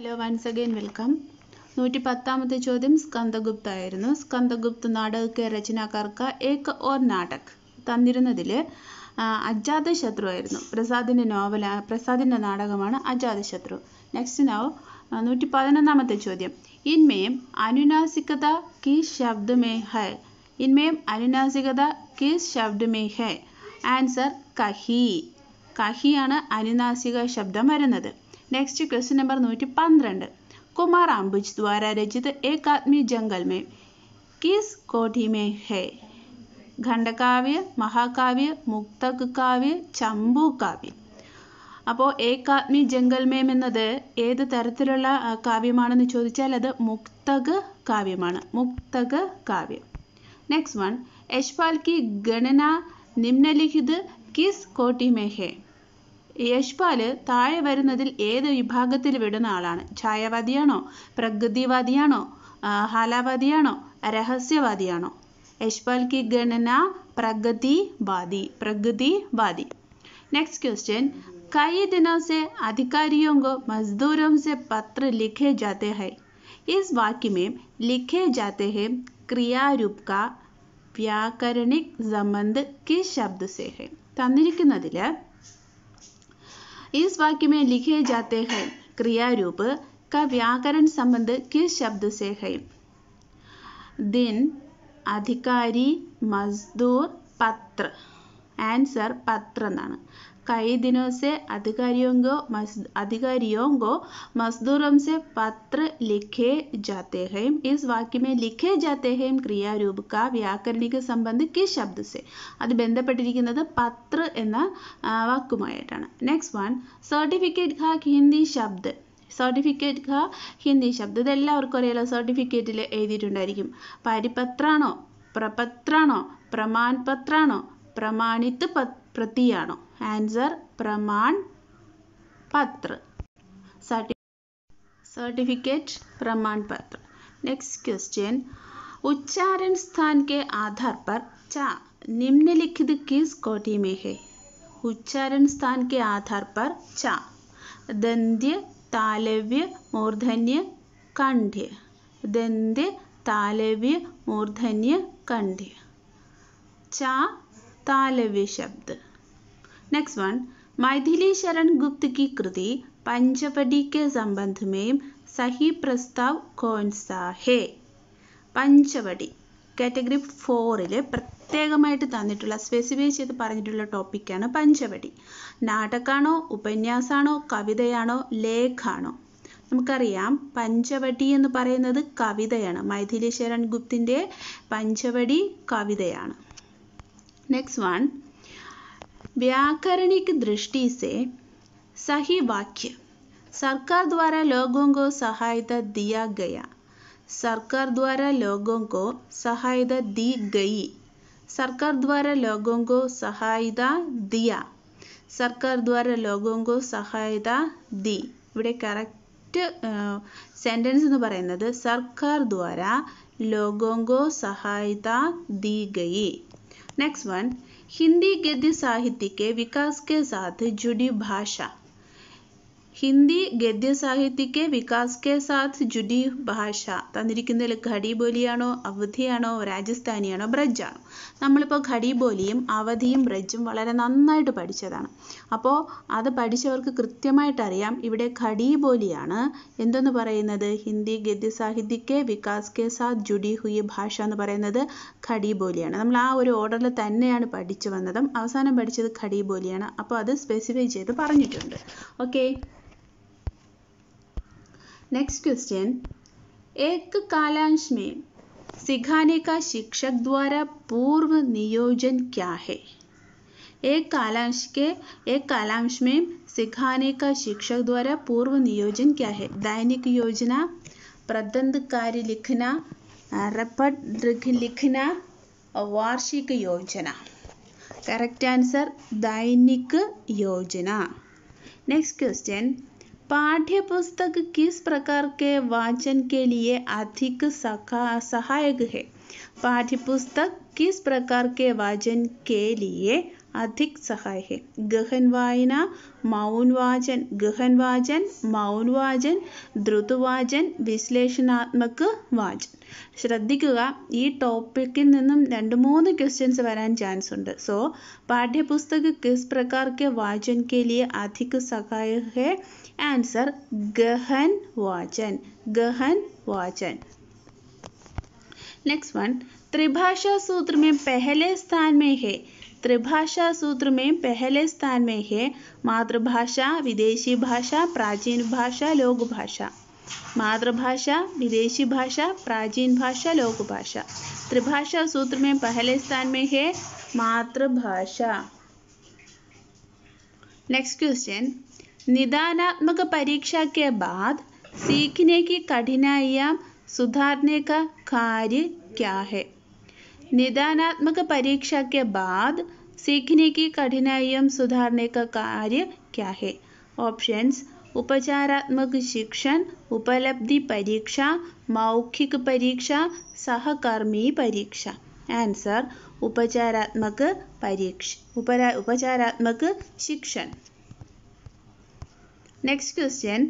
Hello once again welcome. 110ാമത്തെ ചോദ്യം സ്കന്ദഗുപ്ത ആയിരുന്നു. സ്കന്ദഗുപ്ത നാടക കെ രചനാകാർക്ക ഏക ഓർ നാടക് തന്നിരുന്നതിൽ അജാതശത്രു ആയിരുന്നു. പ്രസാദിന്റെ നാടകമാണ് അജാതശത്രു. നെക്സ്റ്റ് നൗ 111ാമത്തെ ചോദ്യം. ഇൻമേം അനുനാസികത കിസ് ശബ്ദ മേ ഹൈ. ഇൻമേം അനുനാസികത കിസ് ശബ്ദ മേ ഹൈ. ആൻസർ കഹി. കഹിയാണ് അനുനാസിക ശബ്ദം വരുന്നത്. Next question number 112. Kumar Ambuj द्वारा रचित एक आदमी जंगल में किस कोटि में है? ഖണ്ഡകാവ്യ, മഹാകാവ്യ, മുക്തക് കാവ്യ, ചമ്പു കാവ്യ. അപ്പോൾ ഏകാത്മി ജംഗൽ മേം എന്നത് ഏത് തരത്തിലുള്ള കാവ്യമാണെന്ന് ചോദിച്ചാൽ അത് മുക്തക് കാവ്യമാണ്. മുക്തക് കാവ്യം. Next one. യശ്പാൽ കി ഗണന നിമ്നലിഖിത് കിസ് കോട്ടി മേ ഹെ. യശ്പാൽ താഴെ വരുന്നതിൽ ഏത് വിഭാഗത്തിൽ വിടുന്ന ആളാണ്? ഛായാവാദിയാണോ, പ്രകൃതിവാദിയാണോ, ഹാലാവാദിയാണോ, രഹസ്യവാദിയാണോ? യശ്പാൽ की गणना प्रगतिवादी. प्रगतिवादी. Next question. कई दिनों से अधिकारियों को मजदूरों से पत्र लिखे जाते हैं. इस वाक्य में लिखे जाते हैं क्रिया रूप का व्याकरणिक संबंध किस शब्द से है? തന്നിരിക്കുന്നതിൽ इस वाक्य में लिखे जाते हैं क्रिया रूप का व्याकरण संबंध किस शब्द से है? दिन, अधिकारी, मजदूर, पत्र. आंसर पत्र എന്നാണ്. कई दिनों से अधिकारियों को मजदूरों से पत्र लिखे जाते हैं. इस वाक्य में लिखे जाते हैं क्रिया रूप का व्याकरणिक संबंध किस शब्द से? അത് ബന്ധപ്പെട്ടിരിക്കുന്നത് പത്ര എന്ന വാക്കുമായിട്ടാണ്. Next one. സർട്ടിഫിക്കറ്റ് ഖാ ഹിന്ദി ശബ്ദ്. സർട്ടിഫിക്കറ്റ് ഖാ ഹിന്ദി ശബ്ദ് ഇതെല്ലാവർക്കും അറിയാലോ. സർട്ടിഫിക്കറ്റിൽ എഴുതിയിട്ടുണ്ടായിരിക്കും. പരിപത്രാണോ, പ്രപത്രാണോ, പ്രമാൺ പത്രാണോ, പ്രമാണിത് प्रतियाणो? आंसर प्रमाण पत्र. सर्टिफिकेट प्रमाण पत्र. Next question. उच्चारण स्थान के आधार पर चा निम्नलिखित किस कोटि में है? उच्चारण स्थान के आधार पर चा दंत्य, तालव्य, मूर्धन्य, कंठ्य. दंत्य, तालव्य, मूर्धन्य, कंठ्य. चा तालव्य शब्द. Next one. मैथिली शरण गुप्त की कृति पंचवटी के संबंध में सही प्रस्ताव कौन सा है? पंचवटी കാറ്റഗറി 4 പ്രത്യേകമായിട്ട് തന്നിട്ടുള്ള സ്പെസിഫൈ ചെയ്ത് പറഞ്ഞിട്ടുള്ള ടോപ്പിക്കാണ് പഞ്ചവടി. നാടകമാണോ, ഉപന്യാസമാണോ, കവിതയാണോ, ലേഖാണോ? നമുക്കറിയാം പഞ്ചവടി എന്ന് പറയുന്നത് കവിതയാണ്. മൈഥിലി ശരൺ ഗുപ്തിൻ്റെ പഞ്ചവടി കവിതയാണ്. Next one. व्याकरणिक दृष्टि से सही वाक्य. सरकार द्वारा लोगों को सहायता दिया गया. सरकार द्वारा लोगों को सहायता दी गई. सरकार द्वारा लोगों को सहायता दिया. सरकार द्वारा लोगों को सहायता दी. ഇവിടെ കറക്റ്റ് സെൻറ്റൻസ് എന്ന് പറയുന്നത് സർക്കാർ ദ്വാര ലോഗോं को सहायता दी गई. Next one. हिंदी गद्य साहित्य के विकास के साथ जुड़ी भाषा. हिंदी गद्य साहित्य के विकास के साथ जुड़ी ഭാഷ തന്നിരിക്കുന്നതിൽ ഖടി ബോലിയാണോ, അവധിയാണോ, രാജസ്ഥാനിയാണോ, ബ്രജാണോ? നമ്മളിപ്പോൾ ഖടി ബോലിയും അവധിയും ബ്രജും വളരെ നന്നായിട്ട് പഠിച്ചതാണ്. അപ്പോൾ അത് പഠിച്ചവർക്ക് കൃത്യമായിട്ട് അറിയാം ഇവിടെ ഖടി ബോലിയാണ് എന്തെന്ന് പറയുന്നത്. ഹിന്ദി ഗദ്യ സാഹിത്യക്ക് വികാസ് കെ സാത്ത് ജുഡി ഹുയി ഭാഷ എന്ന് പറയുന്നത് ഖടി ബോലിയാണ്. നമ്മൾ ആ ഒരു ഓർഡറിൽ തന്നെയാണ് പഠിച്ചു വന്നതും അവസാനം പഠിച്ചത് ഖടി ബോലിയാണ്. അപ്പോൾ അത് സ്പെസിഫൈ ചെയ്ത് പറഞ്ഞിട്ടുണ്ട്. ഓക്കെ. Next question. एक कालांश में सिखाने का शिक्षक द्वारा पूर्व नियोजन क्या है? एक कालांश में सिखाने का शिक्षक द्वारा पूर्व नियोजन क्या है? दैनिक योजना, प्रबंध कार्य लिखना, रिपोर्ट लिखना, वार्षिक योजना. करेक्ट आंसर दैनिक योजना. Next question. पाठ्य पुस्तक किस प्रकार के वाचन के लिए अधिक सहायक है? पाठ्य पुस्तक किस प्रकार के वाचन के लिए अधिक सहाय है? गहन वायന, മൗൻ വാചൻ, ഗഹൻ വാചൻ, മൗൻ വാചൻ, ദ്രുതവാചൻ, വിശ്ലേഷണാത്മക വാചൻ. ശ്രദ്ധിക്കുക, ഈ ടോപ്പിക്കിൽ നിന്നും 2-3 ക്വസ്റ്റ്യൻസ് വരാൻ ചാൻസ് ഉണ്ട്. സോ പാഠ്യപുസ്തക കിസ് പ്രകാർ के वाचन के लिए अधिक सहाय है? आंसर गहन वाचन. गहन वाचन. नेक्स्ट वन, त्रिभाषा सूत्र में पहले स्थान में है. त्रिभाषा सूत्र में पहले स्थान में है मातृभाषा, विदेशी भाषा, प्राचीन भाषा, लोक भाषा. मातृभाषा, विदेशी भाषा, प्राचीन भाषा, लोक भाषा. त्रिभाषा सूत्र में पहले स्थान में है मातृभाषा. नेक्स्ट क्वेश्चन, निदानात्मक परीक्षा के बाद सीखने की कठिनाइयाँ सुधारने का कार्य क्या है? निदानात्मक परीक्षा के बाद सीखने की कठिनाइयाँ सुधारने का कार्य क्या है? ऑप्शंस, उपचारात्मक शिक्षण, उपलब्धि परीक्षा, मौखिक परीक्षा, सहकर्मी परीक्षा. आंसर उपचारात्मक परीक्षा, उपचारात्मक शिक्षण. नेक्स्ट क्वेश्चन,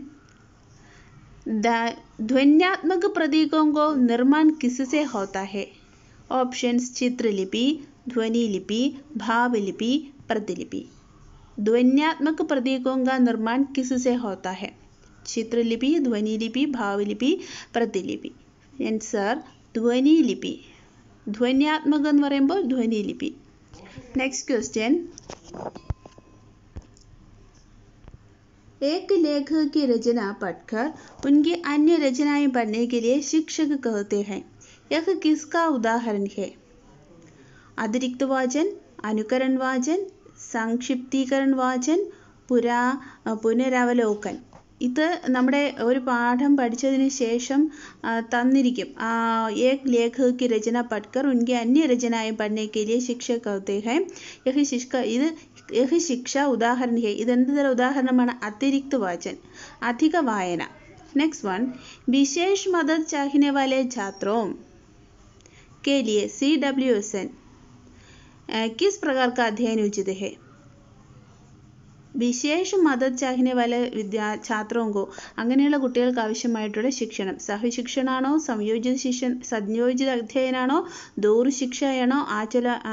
ध्वन्यात्मक प्रतीकों को निर्माण किससे होता है? ऑप्शंस, चित्रलिपि, ध्वनिलिपि, भावलिपि, प्रतिलिपि. ध्वन्यात्मक प्रतीकों का निर्माण किससे होता है? चित्रलिपि, ध्वनिलिपि, भावलिपि, प्रतिलिपि. आंसर ध्वनिलिपि. ध्वन्यात्मक എന്ന് പറയുമ്പോൾ ധ്വനിലിപി. नेक्स्ट क्वेश्चन, एक लेखक की रचना पढ़कर उनकी अन्य रचनाएं पढ़ने के लिए शिक्षक कहते हैं. यह किसका उदाहरण है? अतिरिक्त वाचन, अनुकरण वाचन, संक्षिप्तीकरण वाचन, പുനരവലോകൻ. ഇത് നമ്മുടെ ഒരു പാഠം പഠിച്ചതിന് ശേഷം തന്നിരിക്കും. एक लेखक की रचना पढ़कर उनकी अन्य रचनाएं पढ़ने के लिए शिक्षक कहते हैं. यह शिक्षा उदाहरण है. ഇതെന്ത് തരം ഉദാഹരണമാണ്? अतिरिक्त वाचन, अधिक वायന. नेक्स्ट वन, विशेष मदद चाहने वाले छात्रों के लिए CWSN किस प्रकार का अध्ययन उचित है? വിശേഷ മദത് ചാഹിനെ വാല ഛാത്രോ അങ്ങനെയുള്ള കുട്ടികൾക്ക് ആവശ്യമായിട്ടുള്ള ശിക്ഷണം സഹശിക്ഷണാണോ, സംയോജിത അധ്യയനാണോ, ദൂരശിക്ഷയാണോ,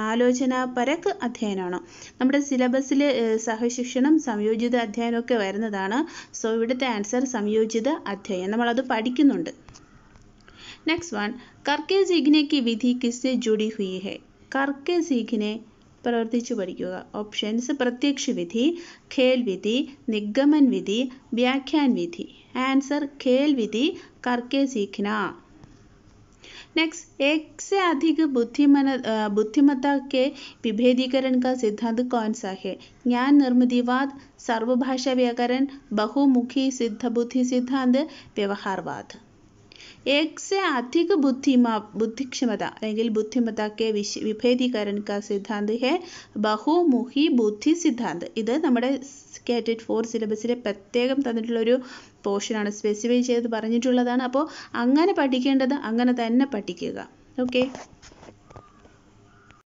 ആലോചനാപരക് അധ്യയനാണോ? നമ്മുടെ സിലബസിൽ സഹശിക്ഷണം, സംയോജിത അധ്യയനമൊക്കെ വരുന്നതാണ്. സോ ഇവിടുത്തെ ആൻസർ സംയോജിത അധ്യയനം, നമ്മളത് പഠിക്കുന്നുണ്ട്. നെക്സ്റ്റ് വൺ, കർക്കെ സീഖ്നെ കി വിധി കിസ്സെ ജുഡി ഹുയി ഹൈ? കർക്കെ സീഖ്നെ പ്രവർത്തിച്ചു പഠിക്കുക. ഓപ്ഷൻസ്, പ്രത്യക്ഷ വിധി, ഖേൽ വിധി, നിഗമൻ വിധി, വ്യാഖ്യാൻ വിധി. ആൻസർ ഖേൽ വിധി, കർക്കെ സീഖ്ന. नेक्स्ट, एक से अधिक बुद्धिमत्ता के विभेदीकरण का सिद्धांत कौन सा है? ज्ञान निर्मितिवाद, सर्वभाषा व्याकरण, बहुमुखी सिद्ध बुद्धि सिद्धांत, व्यवहारवाद. एक से अधिक बुद्धिक्षमता അല്ലെങ്കിൽ बुद्धिमत्ता के विभेदीकरण का सिद्धांत है बहुमुखी बुद्धि सिद्धांत. ഇത് നമ്മുടെ കേറ്ററ്റ് 4 സിലബസിലെ പ്രത്യേകം തന്നിട്ടുള്ളൊരു പോർഷനാണ്, സ്പെസിഫൈ ചെയ്ത് പറഞ്ഞിട്ടുള്ളതാണ്. അപ്പോൾ അങ്ങനെ പഠിക്കേണ്ടത് അങ്ങനെ തന്നെ പഠിക്കുക. ഓക്കെ.